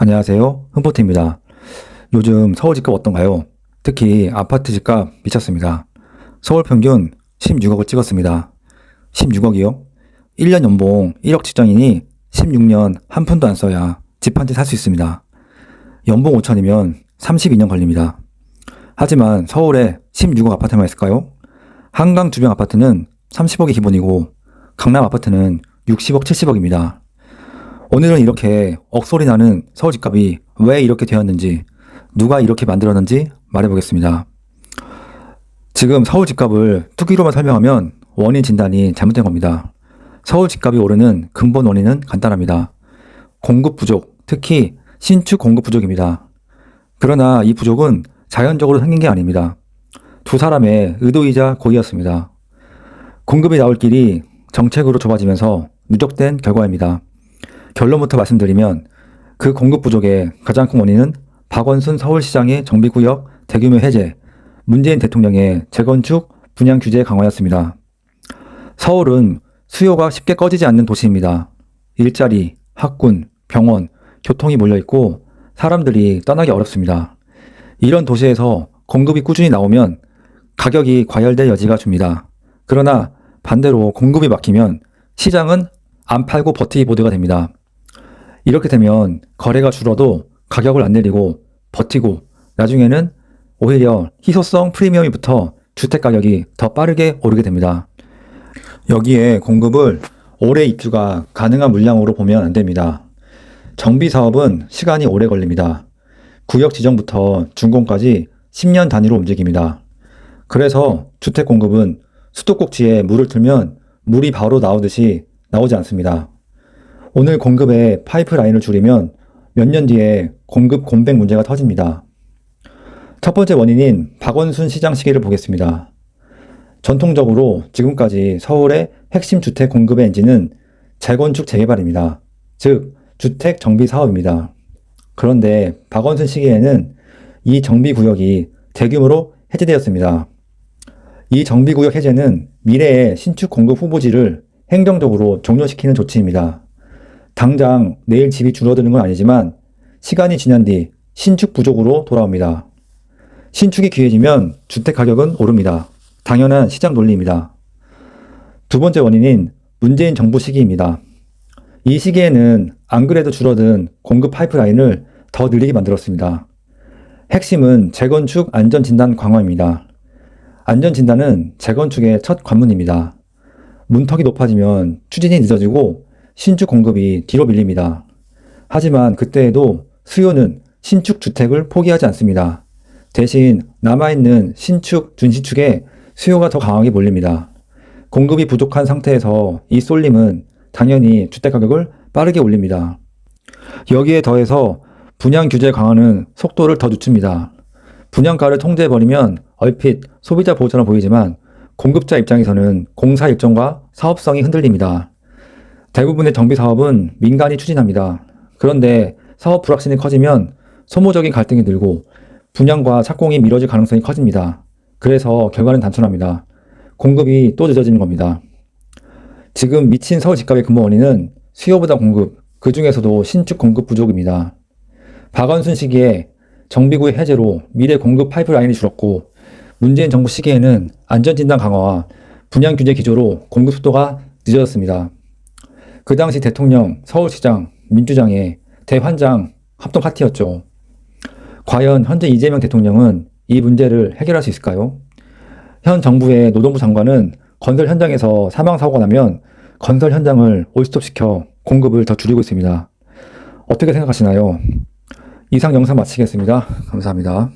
안녕하세요. 훈포트입니다. 요즘 서울 집값 어떤가요? 특히 아파트 집값 미쳤습니다. 서울 평균 16억을 찍었습니다. 16억이요? 1년 연봉 1억 직장인이 16년 한 푼도 안 써야 집 한 채 살 수 있습니다. 연봉 5천이면 32년 걸립니다. 하지만 서울에 16억 아파트만 있을까요? 한강 주변 아파트는 30억이 기본이고 강남 아파트는 60억, 70억입니다. 오늘은 이렇게 억소리 나는 서울 집값이 왜 이렇게 되었는지, 누가 이렇게 만들었는지 말해보겠습니다. 지금 서울 집값을 투기로만 설명하면 원인 진단이 잘못된 겁니다. 서울 집값이 오르는 근본 원인은 간단합니다. 공급 부족, 특히 신축 공급 부족입니다. 그러나 이 부족은 자연적으로 생긴 게 아닙니다. 두 사람의 의도이자 고의였습니다. 공급이 나올 길이 정책으로 좁아지면서 누적된 결과입니다. 결론부터 말씀드리면 그 공급 부족의 가장 큰 원인은 박원순 서울시장의 정비구역 대규모 해제, 문재인 대통령의 재건축 분양 규제 강화였습니다. 서울은 수요가 쉽게 꺼지지 않는 도시입니다. 일자리, 학군, 병원, 교통이 몰려있고 사람들이 떠나기 어렵습니다. 이런 도시에서 공급이 꾸준히 나오면 가격이 과열될 여지가 줍니다. 그러나 반대로 공급이 막히면 시장은 안 팔고 버티기 모드가 됩니다. 이렇게 되면 거래가 줄어도 가격을 안 내리고 버티고 나중에는 오히려 희소성 프리미엄이 붙어 주택 가격이 더 빠르게 오르게 됩니다. 여기에 공급을 올해 입주가 가능한 물량으로 보면 안 됩니다. 정비 사업은 시간이 오래 걸립니다. 구역 지정부터 준공까지 10년 단위로 움직입니다. 그래서 주택 공급은 수도꼭지에 물을 틀면 물이 바로 나오듯이 나오지 않습니다. 오늘 공급에 파이프라인을 줄이면 몇 년 뒤에 공급 공백 문제가 터집니다. 첫 번째 원인인 박원순 시장 시기를 보겠습니다. 전통적으로 지금까지 서울의 핵심 주택 공급의 엔진은 재건축 재개발입니다. 즉 주택 정비 사업입니다. 그런데 박원순 시기에는 이 정비구역이 대규모로 해제되었습니다. 이 정비구역 해제는 미래의 신축 공급 후보지를 행정적으로 종료시키는 조치입니다. 당장 내일 집이 줄어드는 건 아니지만 시간이 지난 뒤 신축 부족으로 돌아옵니다. 신축이 귀해지면 주택 가격은 오릅니다. 당연한 시장 논리입니다. 두 번째 원인인 문재인 정부 시기입니다. 이 시기에는 안 그래도 줄어든 공급 파이프라인을 더 늘리게 만들었습니다. 핵심은 재건축 안전진단 강화입니다. 안전진단은 재건축의 첫 관문입니다. 문턱이 높아지면 추진이 늦어지고 신축 공급이 뒤로 밀립니다. 하지만 그때에도 수요는 신축 주택을 포기하지 않습니다. 대신 남아있는 신축, 준신축에 수요가 더 강하게 몰립니다. 공급이 부족한 상태에서 이 쏠림은 당연히 주택 가격을 빠르게 올립니다. 여기에 더해서 분양 규제 강화는 속도를 더 늦춥니다. 분양가를 통제해버리면 얼핏 소비자 보호처럼 보이지만 공급자 입장에서는 공사 일정과 사업성이 흔들립니다. 대부분의 정비 사업은 민간이 추진합니다. 그런데 사업 불확실이 커지면 소모적인 갈등이 늘고 분양과 착공이 미뤄질 가능성이 커집니다. 그래서 결과는 단순합니다. 공급이 또 늦어지는 겁니다. 지금 미친 서울 집값의 근본 원인은 수요보다 공급, 그 중에서도 신축 공급 부족입니다. 박원순 시기에 정비구역 해제로 미래 공급 파이프라인이 줄었고 문재인 정부 시기에는 안전진단 강화와 분양 규제 기조로 공급 속도가 늦어졌습니다. 그 당시 대통령, 서울시장, 민주당의 대환장 합동 파티였죠. 과연 현재 이재명 대통령은 이 문제를 해결할 수 있을까요? 현 정부의 노동부 장관은 건설 현장에서 사망사고가 나면 건설 현장을 올스톱시켜 공급을 더 줄이고 있습니다. 어떻게 생각하시나요? 이상 영상 마치겠습니다. 감사합니다.